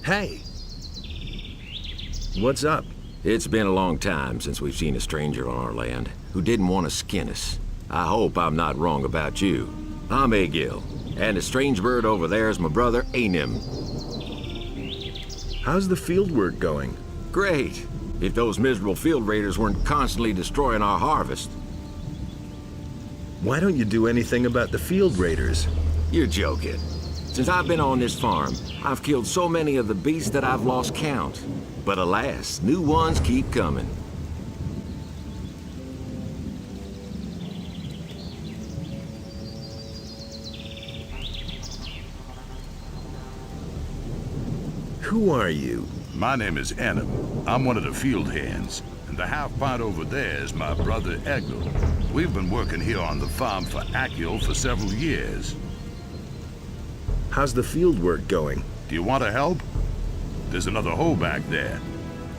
Hey! What's up? It's been a long time since we've seen a stranger on our land who didn't want to skin us. I hope I'm not wrong about you. I'm Egil, and the strange bird over there is my brother, Anim. How's the field work going? Great, if those miserable field raiders weren't constantly destroying our harvest. Why don't you do anything about the field raiders? You're joking. Since I've been on this farm, I've killed so many of the beasts that I've lost count. But alas, new ones keep coming. Who are you? My name is Anim. I'm one of the field hands. And the half-pint over there is my brother Egil. We've been working here on the farm for Akil for several years. How's the field work going? Do you want to help? There's another hole back there.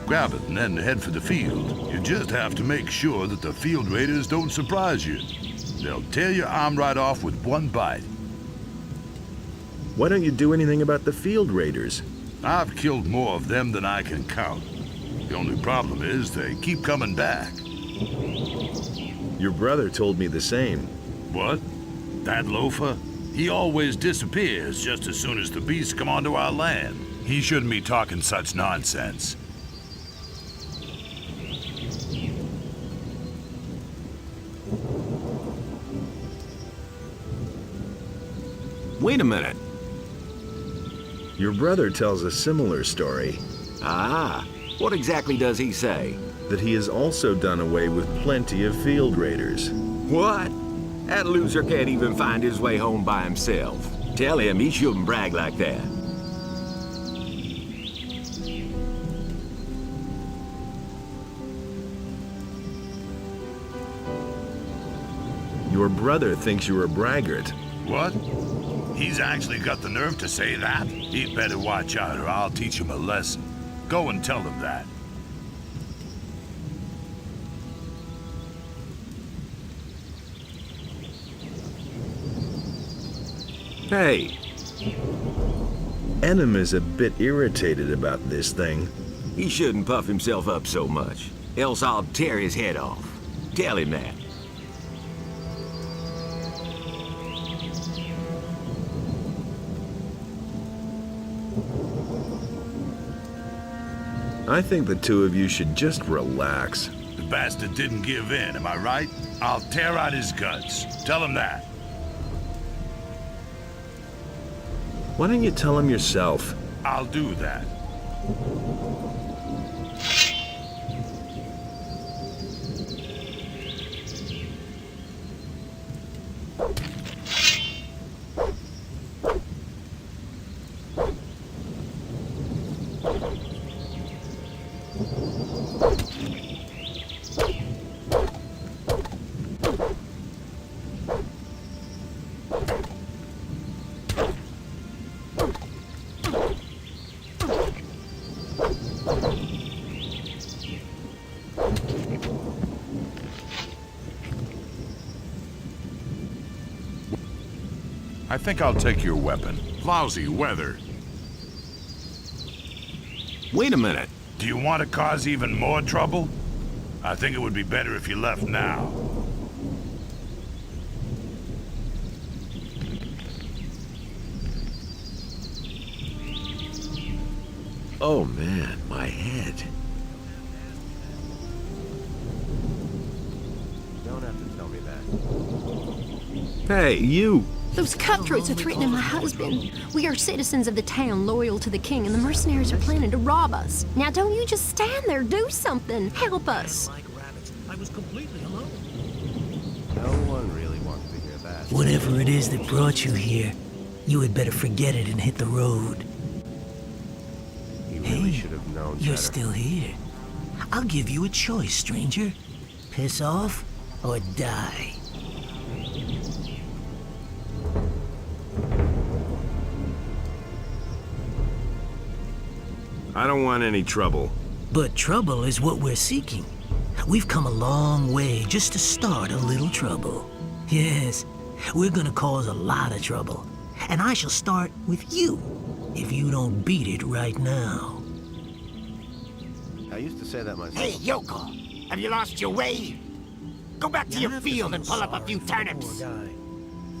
Grab it and then head for the field. You just have to make sure that the field raiders don't surprise you. They'll tear your arm right off with one bite. Why don't you do anything about the field raiders? I've killed more of them than I can count. The only problem is they keep coming back. Your brother told me the same. What? That loafer? He always disappears just as soon as the beasts come onto our land. He shouldn't be talking such nonsense. Wait a minute. Your brother tells a similar story. Ah, what exactly does he say? That he has also done away with plenty of field raiders. What? That loser can't even find his way home by himself. Tell him he shouldn't brag like that. Your brother thinks you're a braggart. What? He's actually got the nerve to say that? He'd better watch out or I'll teach him a lesson. Go and tell him that. Hey. Anim is a bit irritated about this thing. He shouldn't puff himself up so much, else I'll tear his head off. Tell him that. I think the two of you should just relax. The bastard didn't give in, am I right? I'll tear out his guts. Tell him that. Why don't you tell him yourself? I'll do that. I think I'll take your weapon. Lousy weather. Wait a minute. Do you want to cause even more trouble? I think it would be better if you left now. Oh man, my head. Don't have to tell me that. Hey, you! Those cutthroats are threatening my husband. We are citizens of the town, loyal to the king, and the mercenaries are planning to rob us. Now don't you just stand there, do something. Help us. Like rabbits. I was completely alone. No one really wants to hear that. Whatever it is that brought you here, you had better forget it and hit the road. He really should have known You're better. still here. I'll give you a choice, stranger. Piss off or die. I don't want any trouble. But trouble is what we're seeking. We've come a long way just to start a little trouble. Yes, we're gonna cause a lot of trouble. And I shall start with you. if you don't beat it right now. I used to say that myself. Hey, Yoko, have you lost your way? Go back to your field and pull up a few turnips.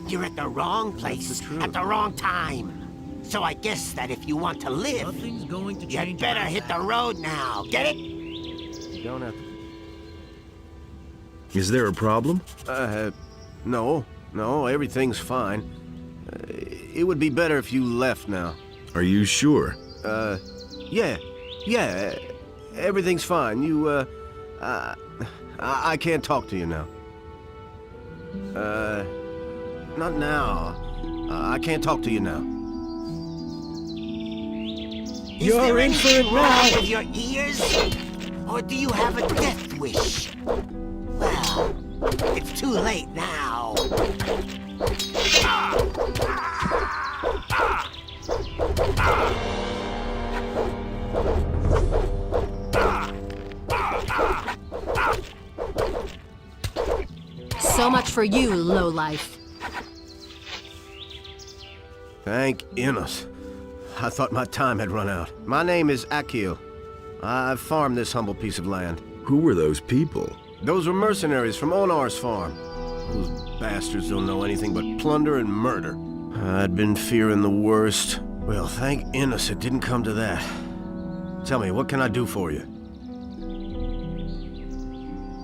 You're at the wrong place at the wrong time. So I guess that if you want to live, Nothing's going to you change. better hit the road now. Get it? You don't have to. Is there a problem? No, everything's fine. It would be better if you left now. Are you sure? Yeah, everything's fine. I can't talk to you now. Not now. I can't talk to you now. You're in for it now. With your ears? Or do you have a death wish? Well, it's too late now. So much for you, lowlife. Thank Innos. I thought my time had run out. My name is Akil. I've farmed this humble piece of land. Who were those people? Those were mercenaries from Onar's farm. Those bastards don't know anything but plunder and murder. I'd been fearing the worst. Well, thank Innos it didn't come to that. Tell me, what can I do for you?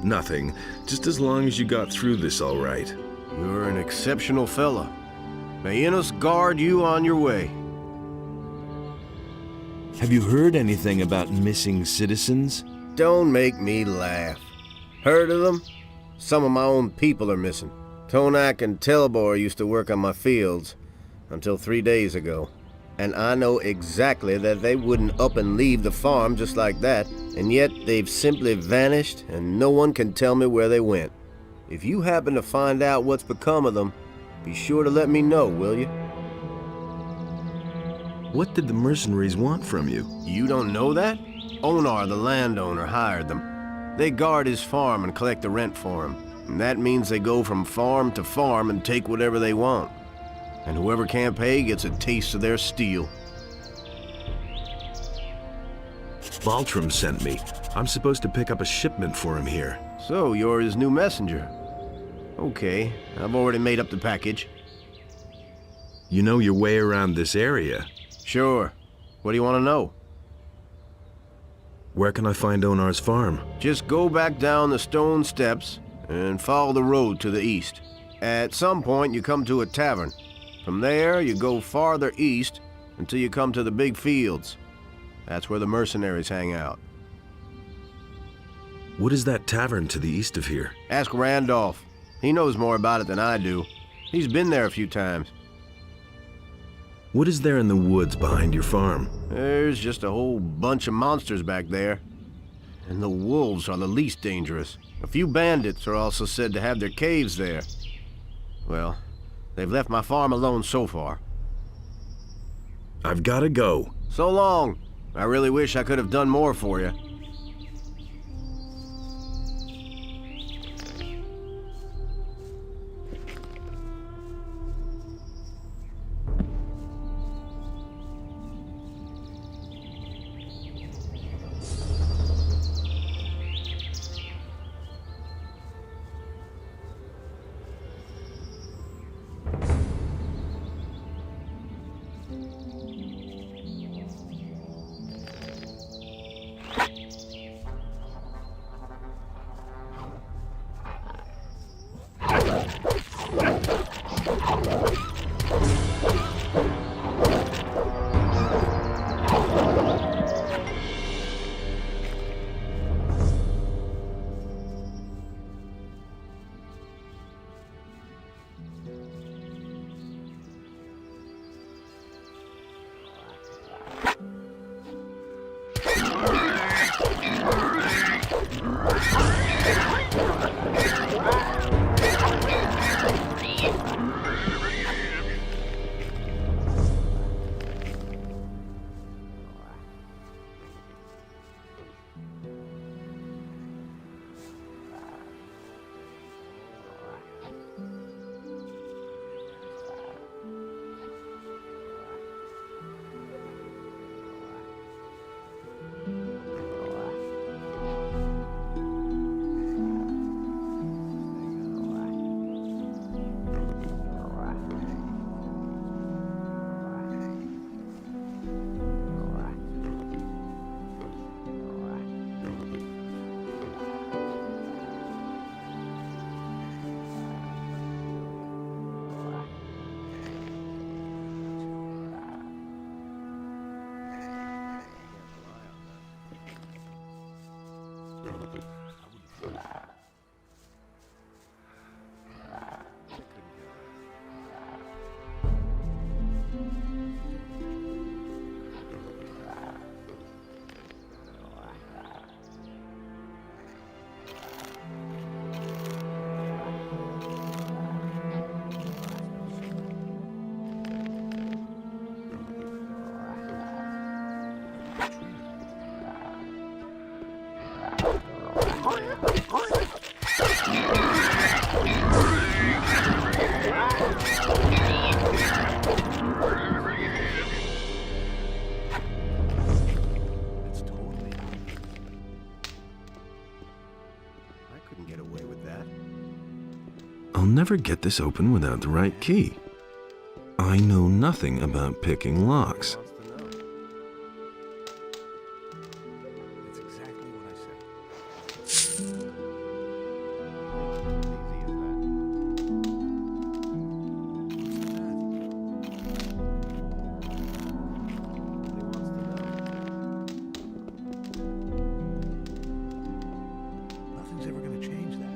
Nothing. Just as long as you got through this all right. You're an exceptional fella. May Innos guard you on your way. Have you heard anything about missing citizens? Don't make me laugh. Heard of them? Some of my own people are missing. Tonak and Telbor used to work on my fields until 3 days ago. And I know exactly that they wouldn't up and leave the farm just like that, and yet they've simply vanished and no one can tell me where they went. If you happen to find out what's become of them, be sure to let me know, will you? What did the mercenaries want from you? You don't know that? Onar, the landowner, hired them. They guard his farm and collect the rent for him. And that means they go from farm to farm and take whatever they want. And whoever can't pay gets a taste of their steel. Baltram sent me. I'm supposed to pick up a shipment for him here. So, you're his new messenger. Okay, I've already made up the package. You know your way around this area. Sure. What do you want to know? Where can I find Onar's farm? Just go back down the stone steps and follow the road to the east. At some point, you come to a tavern. From there, you go farther east until you come to the big fields. That's where the mercenaries hang out. What is that tavern to the east of here? Ask Randolph. He knows more about it than I do. He's been there a few times. What is there in the woods behind your farm? There's just a whole bunch of monsters back there. And the wolves are the least dangerous. A few bandits are also said to have their caves there. Well, they've left my farm alone so far. I've gotta go. So long. I really wish I could have done more for you. never get this open without the right key. I know nothing about picking locks. That's exactly what I said. Nothing's ever going to change that.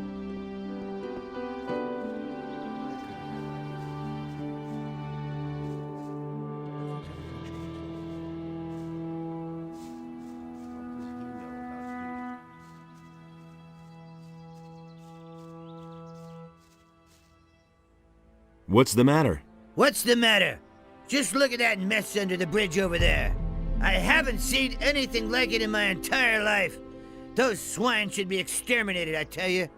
What's the matter? What's the matter? Just look at that mess under the bridge over there. I haven't seen anything like it in my entire life. Those swine should be exterminated, I tell you.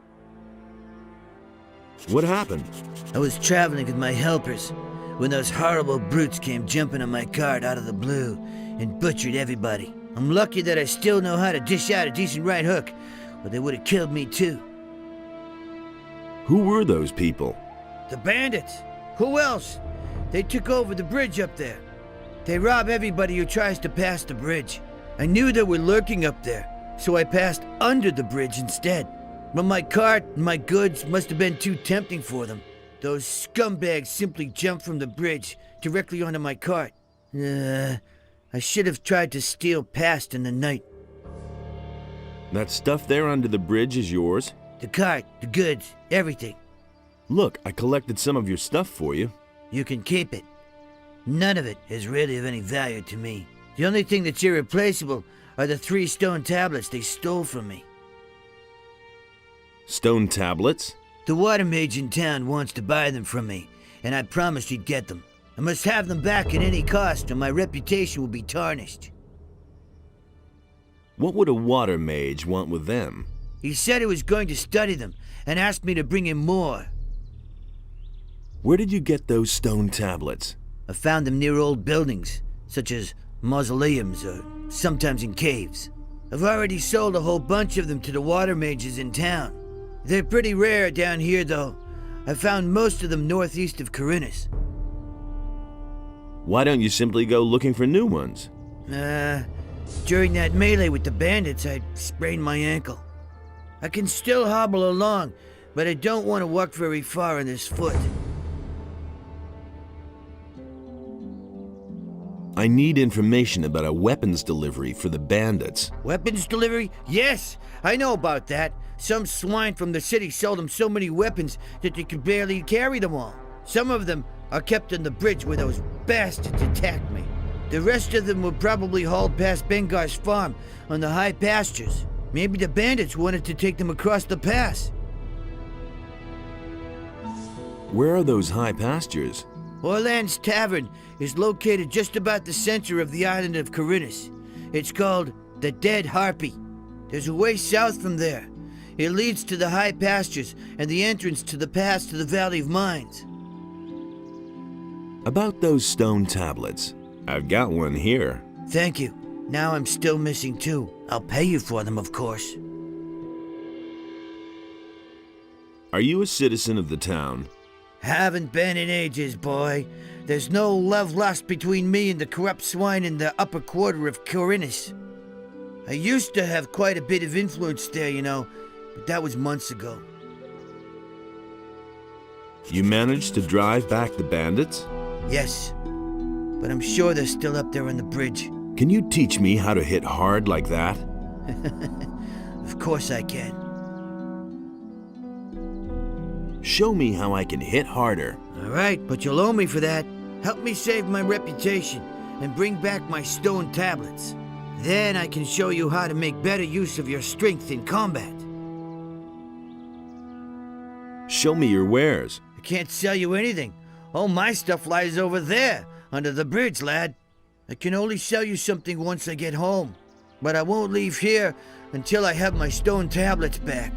What happened? I was traveling with my helpers when those horrible brutes came jumping on my cart out of the blue and butchered everybody. I'm lucky that I still know how to dish out a decent right hook, or they would have killed me too. Who were those people? The bandits. Who else? They took over the bridge up there. They rob everybody who tries to pass the bridge. I knew they were lurking up there, so I passed under the bridge instead. But my cart and my goods must have been too tempting for them. Those scumbags simply jumped from the bridge directly onto my cart. I should have tried to steal past in the night. That stuff there under the bridge is yours? The cart, the goods, everything. Look, I collected some of your stuff for you. You can keep it. None of it is really of any value to me. The only thing that's irreplaceable are the 3 stone tablets they stole from me. Stone tablets? The water mage in town wants to buy them from me, and I promised he'd get them. I must have them back at any cost, or my reputation will be tarnished. What would a water mage want with them? He said he was going to study them, and asked me to bring him more. Where did you get those stone tablets? I found them near old buildings, such as mausoleums, or sometimes in caves. I've already sold a whole bunch of them to the water mages in town. They're pretty rare down here, though. I found most of them northeast of Corinus. Why don't you simply go looking for new ones? During that melee with the bandits, I sprained my ankle. I can still hobble along, but I don't want to walk very far on this foot. I need information about a weapons delivery for the bandits. Weapons delivery? Yes, I know about that. Some swine from the city sold them so many weapons that they could barely carry them all. Some of them are kept on the bridge where those bastards attacked me. The rest of them were probably hauled past Bengar's farm on the high pastures. Maybe the bandits wanted to take them across the pass. Where are those high pastures? Orland's Tavern is located just about the center of the island of Corinus. It's called the Dead Harpy. There's a way south from there. It leads to the high pastures and the entrance to the pass to the Valley of Mines. About those stone tablets. I've got one here. Thank you. Now I'm still missing 2. I'll pay you for them, of course. Are you a citizen of the town? Haven't been in ages, boy. There's no love lost between me and the corrupt swine in the upper quarter of Corinus. I used to have quite a bit of influence there, you know, but that was months ago. You managed to drive back the bandits? Yes, but I'm sure they're still up there on the bridge. Can you teach me how to hit hard like that? Of course I can. Show me how I can hit harder. All right, but you'll owe me for that. Help me save my reputation and bring back my stone tablets. Then I can show you how to make better use of your strength in combat. Show me your wares. I can't sell you anything. All my stuff lies over there, under the bridge, lad. I can only sell you something once I get home. But I won't leave here until I have my stone tablets back.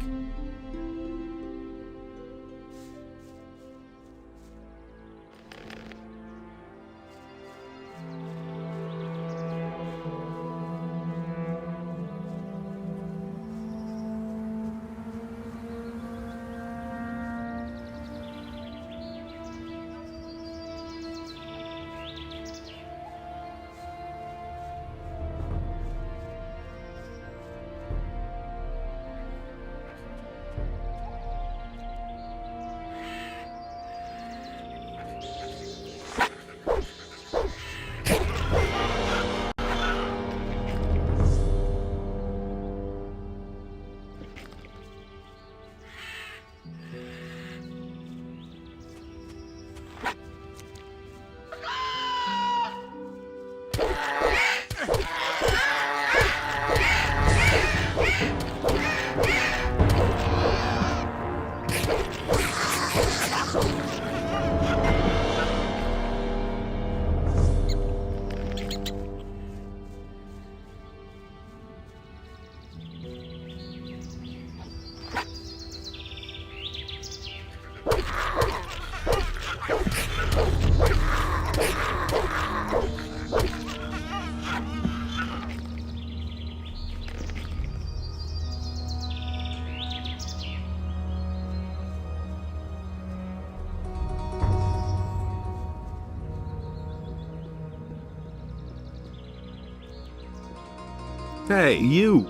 Hey, you!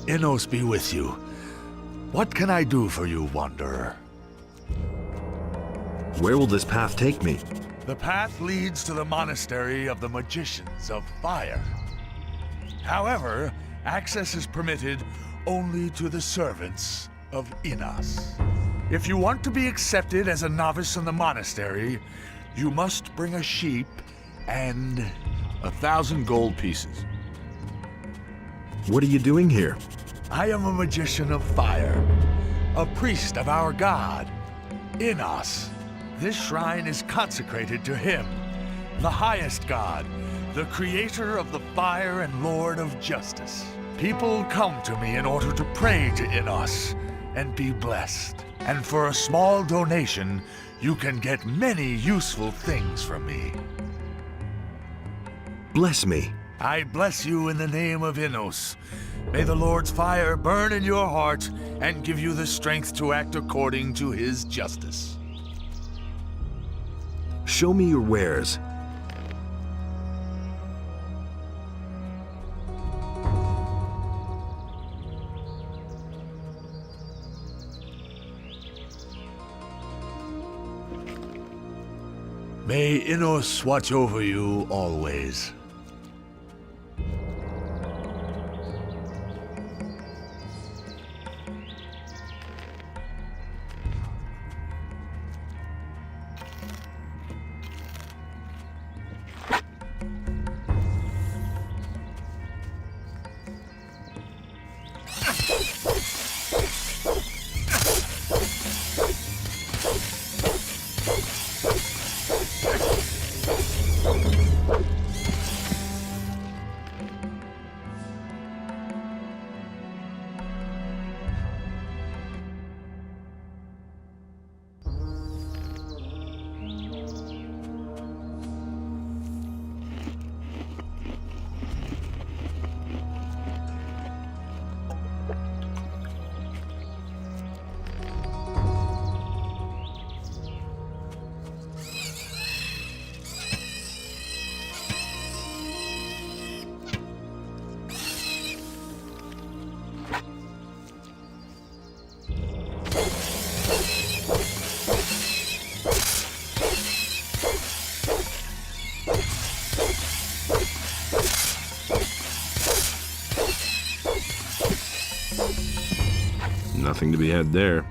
Innos be with you. What can I do for you, wanderer? Where will this path take me? The path leads to the monastery of the Magicians of Fire. However, access is permitted only to the servants of Innos. If you want to be accepted as a novice in the monastery, you must bring a sheep and 1,000 gold pieces. What are you doing here? I am a magician of fire, a priest of our god, Innos. This shrine is consecrated to him, the highest god, the creator of the fire and lord of justice. People come to me in order to pray to Innos and be blessed. And for a small donation, you can get many useful things from me. Bless me. I bless you in the name of Innos. May the Lord's fire burn in your heart and give you the strength to act according to his justice. Show me your wares. May Innos watch over you always. Nothing to be had there.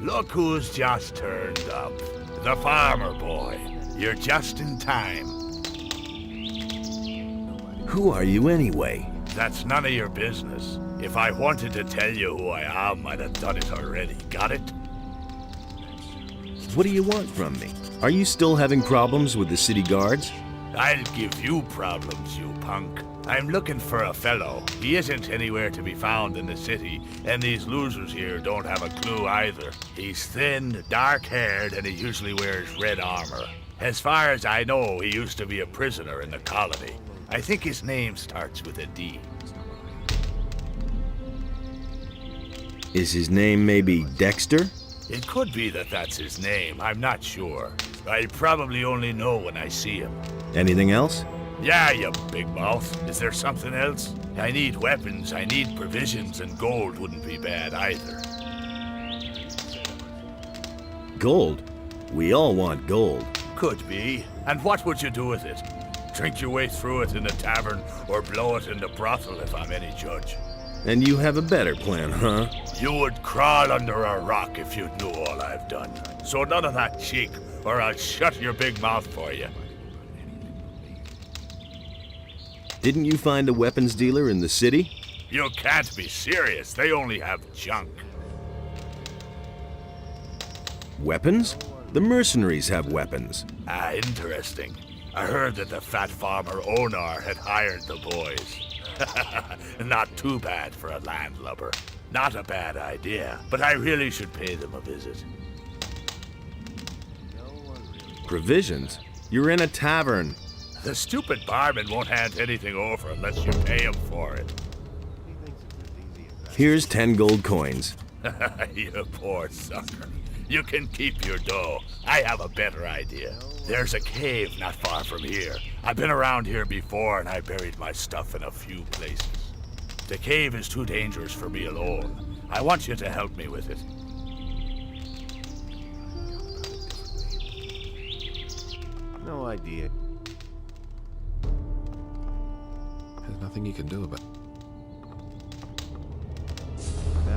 Look who's just turned up. The farmer boy. You're just in time. Who are you anyway? That's none of your business. If I wanted to tell you who I am, I'd have done it already. Got it? What do you want from me? Are you still having problems with the city guards? I'll give you problems, you punk. I'm looking for a fellow. He isn't anywhere to be found in the city, and these losers here don't have a clue either. He's thin, dark-haired, and he usually wears red armor. As far as I know, he used to be a prisoner in the colony. I think his name starts with a D. Is his name maybe Dexter? It could be that that's his name. I'm not sure. I'll probably only know when I see him. Anything else? Yeah, you big mouth. Is there something else? I need weapons, I need provisions, and gold wouldn't be bad either. Gold? We all want gold. Could be. And what would you do with it? Drink your way through it in a tavern, or blow it in the brothel if I'm any judge. And you have a better plan, huh? You would crawl under a rock if you knew all I've done. So none of that cheek, or I'll shut your big mouth for you. Didn't you find a weapons dealer in the city? You can't be serious. They only have junk. Weapons? The mercenaries have weapons. Ah, interesting. I heard that the fat farmer Onar had hired the boys. Not too bad for a landlubber. Not a bad idea, but I really should pay them a visit. Provisions? You're in a tavern. The stupid barman won't hand anything over unless you pay him for it. Here's 10 gold coins. You poor sucker. You can keep your dough. I have a better idea. There's a cave not far from here. I've been around here before and I buried my stuff in a few places. The cave is too dangerous for me alone. I want you to help me with it. No idea. There's nothing you can do about it.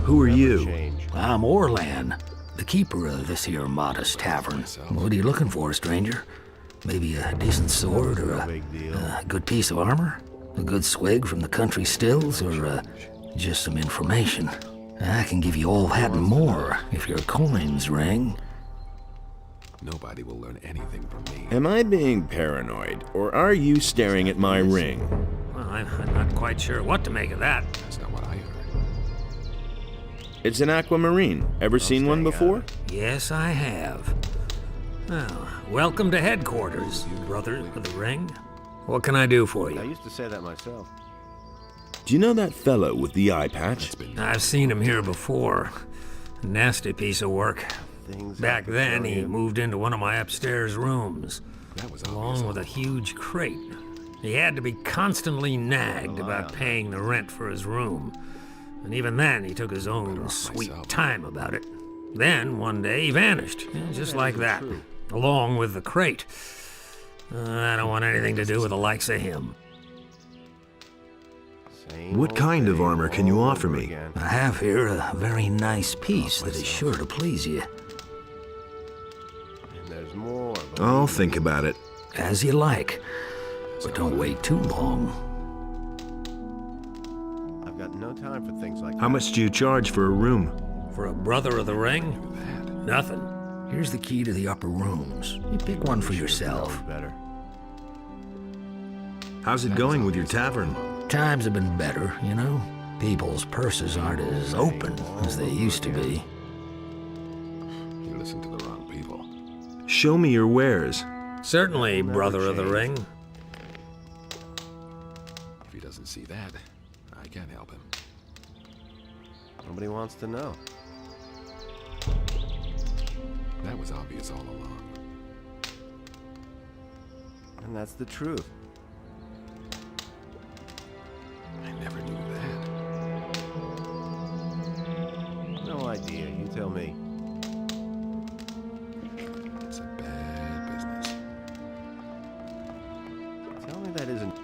Who are you? I'm Orlan, the keeper of this here modest tavern. What are you looking for, stranger? Maybe a decent sword, or a good piece of armor? A good swig from the country stills, or just some information? I can give you all that and more if your coins ring. Nobody will learn anything from me. Am I being paranoid, or are you staring at my ring? Well, I'm not quite sure what to make of that. That's not what I heard. It's an aquamarine. Ever seen one before? Yes, I have. Well, welcome to headquarters, brother of the ring. What can I do for I you? used to say that myself. Do you know that fellow with the eye patch? I've seen him here before. Nasty piece of work. Back then, he moved into one of my upstairs rooms, along with a huge crate. He had to be constantly nagged about paying the rent for his room. And even then, he took his own sweet time about it. Then, one day, he vanished, just like that, along with the crate. I don't want anything to do with the likes of him. What kind of armor can you offer me? I have here a very nice piece that is sure to please you. There's more. I'll think about it. As you like, but don't wait too long. I've got no time for things like that. How much do you charge for a room? For a brother of the ring? Nothing. Here's the key to the upper rooms. You pick one for yourself. Better. How's it going with your tavern? Times have been better, you know? People's purses aren't as open as they used to be. You listen to the wrong people. Show me your wares. Certainly, brother of the ring. If he doesn't see that, I can't help him. Nobody wants to know. That was obvious all along. And that's the truth. I never knew that. No idea. You tell me. It's a bad business. Tell me that isn't.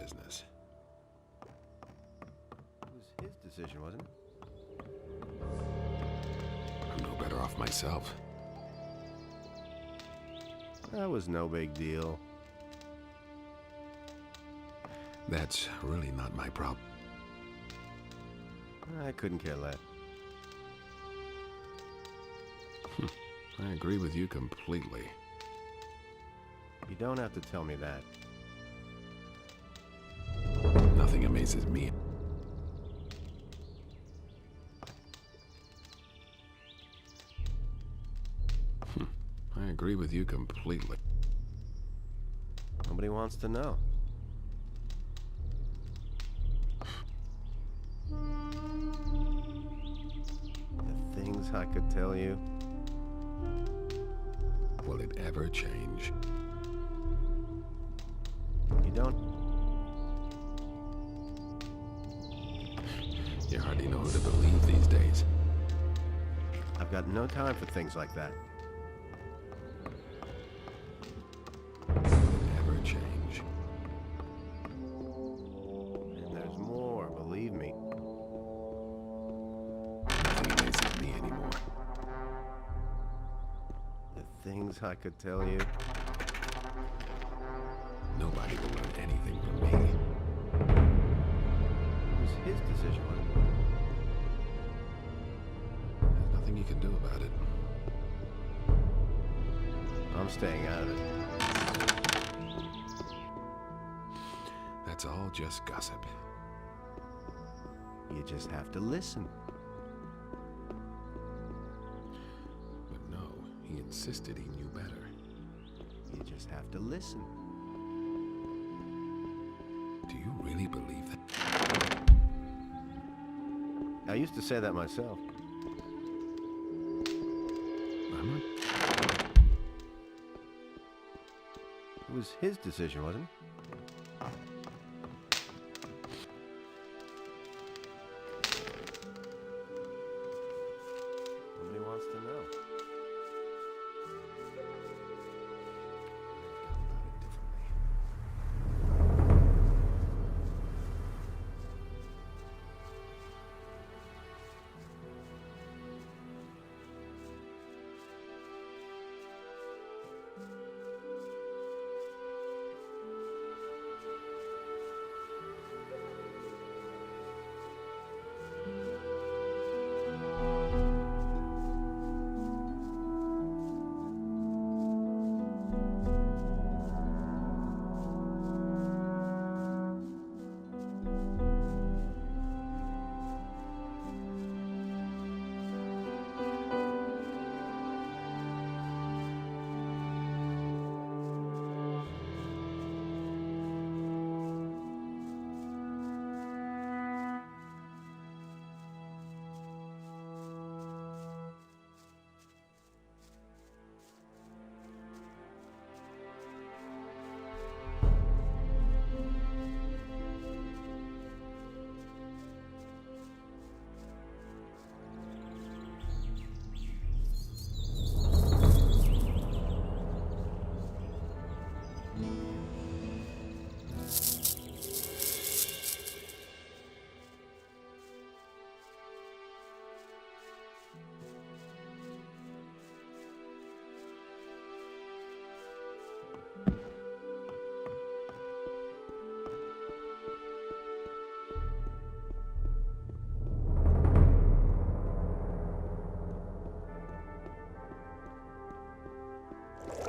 business. It was his decision, wasn't it? I'm no better off myself. That was no big deal. That's really not my problem. I couldn't care less. I agree with you completely. You don't have to tell me that. Nothing amazes me. I agree with you completely. Nobody wants to know. The things I could tell you. Will it ever change? You don't. You hardly know who to believe these days. I've got no time for things like that. Ever change? And there's more, believe me. Nothing amazes me anymore. The things I could tell you. Nobody will learn anything from me. It was his decision, wasn't it? There's nothing you can do about it. I'm staying out of it. That's all just gossip. You just have to listen. But no, he insisted he knew better. You just have to listen. Do you really believe that? I used to say that myself. I'm not... It was his decision, wasn't it? Nobody wants to know.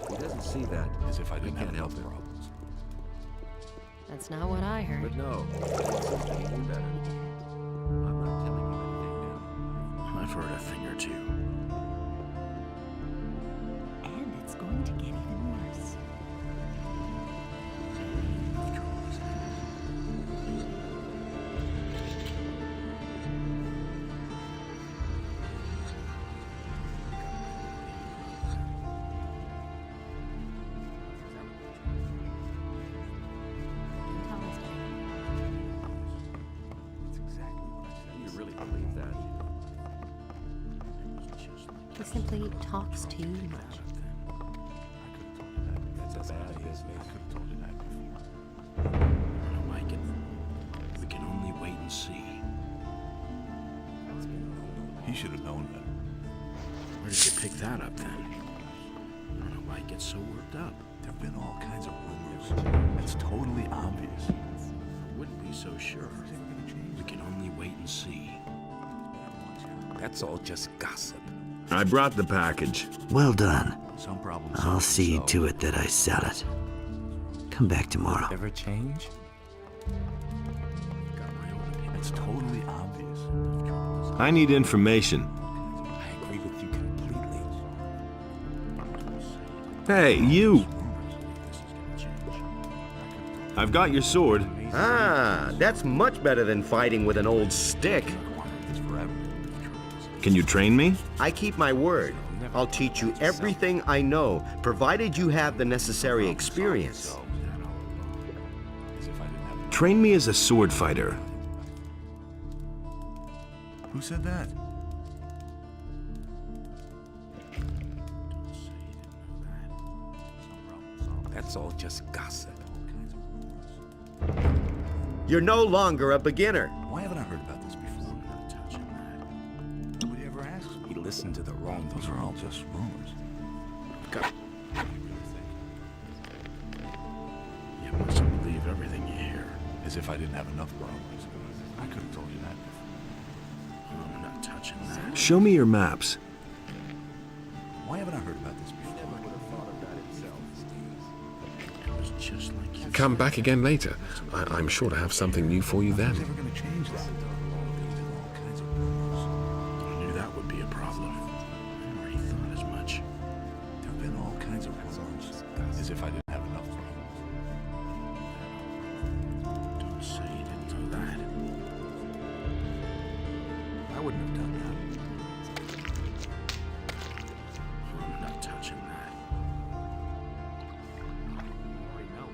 He doesn't see that. As if I didn't have can't help enough it. problems. That's not what I heard. But no, he insists that he knew better. I'm not telling you anything now. I've heard a thing or two. And it's going to get even worse. You really believe that? He simply talks too much. That's a bad business. I could have told you that before. I know my He should have known better. Where did you pick that up then? I don't know why you get so worked up. There've been all kinds of rumors. It's totally obvious. I wouldn't be so sure. We can only wait and see. That's all just gossip. I brought the package. Well done. Some problems. I'll see to it that I sell it. Come back tomorrow. Ever change? Got my own opinion. It's totally obvious. I need information. I agree with you completely. Hey, you! I've got your sword. Ah, that's much better than fighting with an old stick. Can you train me? I keep my word. I'll teach you everything I know, provided you have the necessary experience. Train me as a sword fighter. Who said that? That's all just gossip. You're no longer a beginner. Why haven't I heard about this before? Nobody ever asks. He listened to the wrong. Those are all just rumors. You mustn't believe everything you hear. As if I didn't have enough problems. I could have told you that before. I'm not touching that. Show me your maps. Why haven't I heard about this before? It was just like you. Come back again later. I'm sure to have something new for you then. Never going to change that. I knew that would be a problem. I already thought as much. There've been all kinds of rumors. As if I didn't have enough problems. Don't say you didn't know that. I wouldn't have done that. I'm not touching that.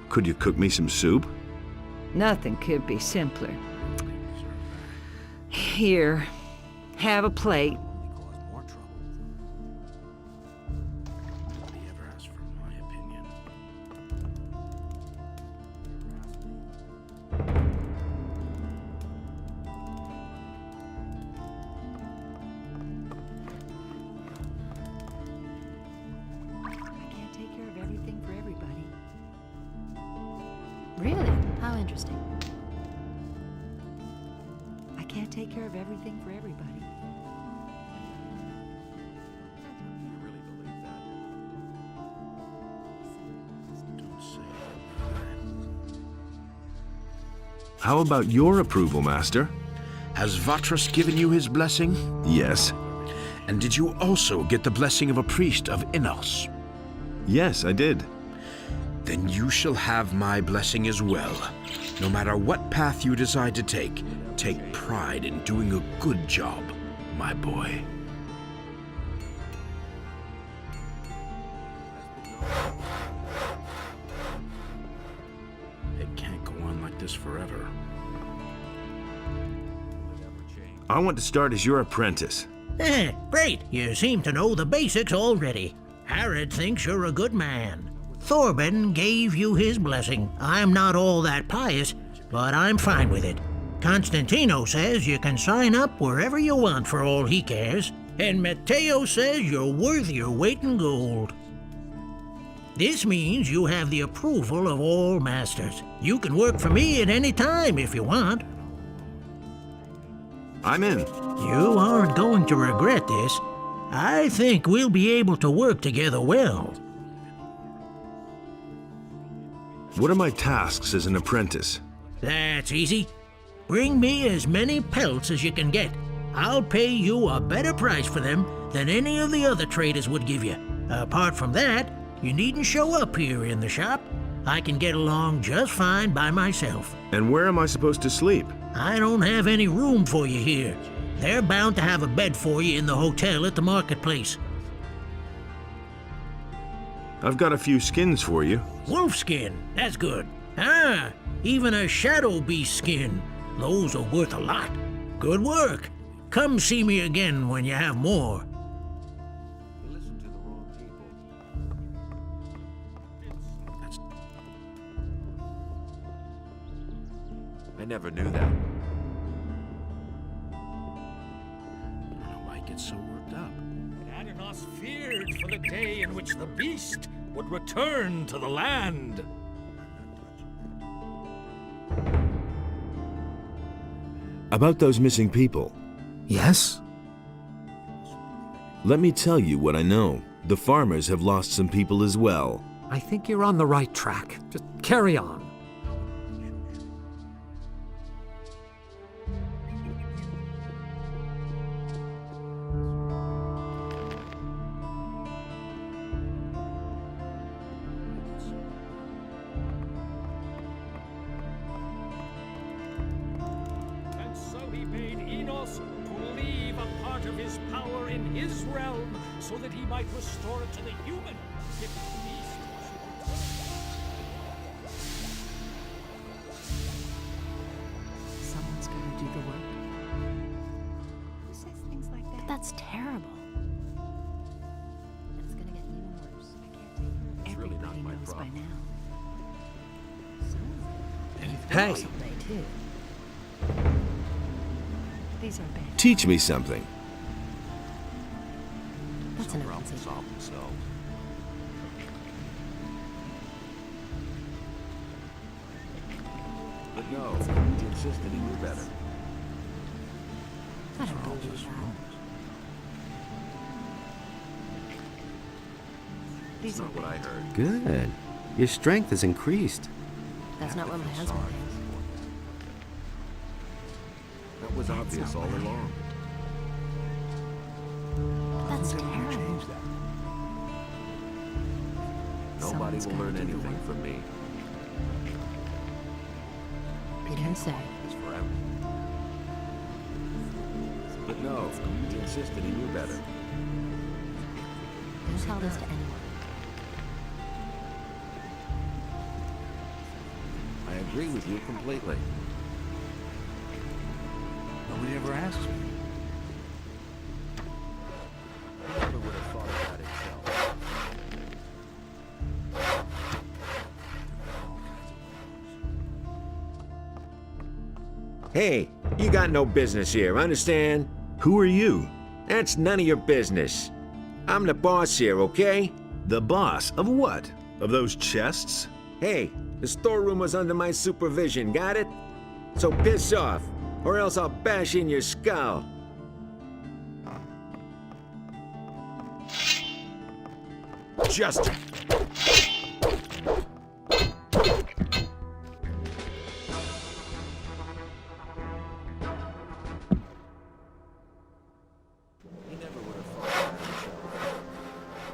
Could you cook me some soup? Nothing could be simpler. Here, have a plate. Nobody ever asked for my opinion. I can't take care of everything for everybody. Really? How interesting. I can't take care of everything for everybody. Don't say that. How about your approval, Master? Has Vatras given you his blessing? Yes. And did you also get the blessing of a priest of Innos? Yes, I did. Then you shall have my blessing as well. No matter what path you decide to take pride in doing a good job, my boy. It can't go on like this forever. I want to start as your apprentice. Great. You seem to know the basics already. Harrod thinks you're a good man. Thorben gave you his blessing. I'm not all that pious, but I'm fine with it. Constantino says you can sign up wherever you want for all he cares, and Matteo says you're worth your weight in gold. This means you have the approval of all masters. You can work for me at any time if you want. I'm in. You aren't going to regret this. I think we'll be able to work together well. What are my tasks as an apprentice? That's easy. Bring me as many pelts as you can get. I'll pay you a better price for them than any of the other traders would give you. Apart from that, you needn't show up here in the shop. I can get along just fine by myself. And where am I supposed to sleep? I don't have any room for you here. They're bound to have a bed for you in the hotel at the marketplace. I've got a few skins for you. Wolfskin, that's good. Ah, even a shadow beast skin. Those are worth a lot. Good work. Come see me again when you have more. I never knew that. I don't know why I get so worked up. Adanos feared for the day in which the beast would return to the land. About those missing people. Yes? Let me tell you what I know. The farmers have lost some people as well. I think you're on the right track. Just carry on. And so he bade Enos to leave a part of his power in his realm so that he might restore it to the human. If the beast Someone's gotta do the work. Who says things like that? But that's terrible. And it's gonna get even worse. I can't take it. really not Everybody my knows by problem. now. Hey, Someday, too. These are bad. Teach me something. That's an Problems offensive. solve themselves. But no, he insisted he knew better. I don't believe that. That's not what I heard. Good. Your strength has increased. That's not what my husband thinks. That was obvious all along. That's terrible. Nobody will learn anything from me. You can say. It's forever. But no, he insisted he knew better. Don't tell this to anyone. I agree with you completely. Nobody ever asks me. Who ever would have thought of that himself? Hey, you got no business here, understand? Who are you? That's none of your business. I'm the boss here, okay? The boss of what? Of those chests? Hey, the storeroom was under my supervision, got it? So piss off, or else I'll bash in your skull. Just... He never would have thought of himself.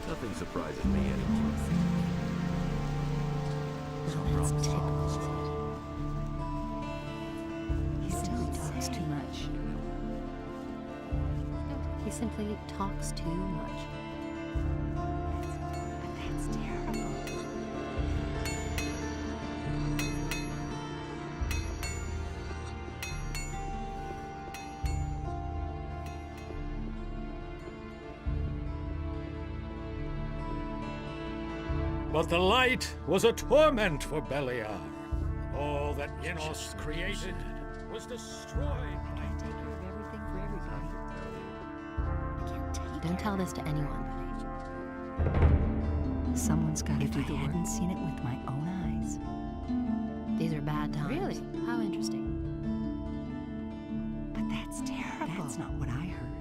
Nothing surprises me anymore. That's typical. He simply talks too much. He simply talks too much. But that's terrible. But the light was a torment for Beliar. All that Enos created was destroyed. I can't take care of everything for everybody. I can't take Don't tell this to anyone. Someone's got to do the work. I hadn't seen it with my own eyes. These are bad times. Really? How interesting. But that's terrible. That's not what I heard.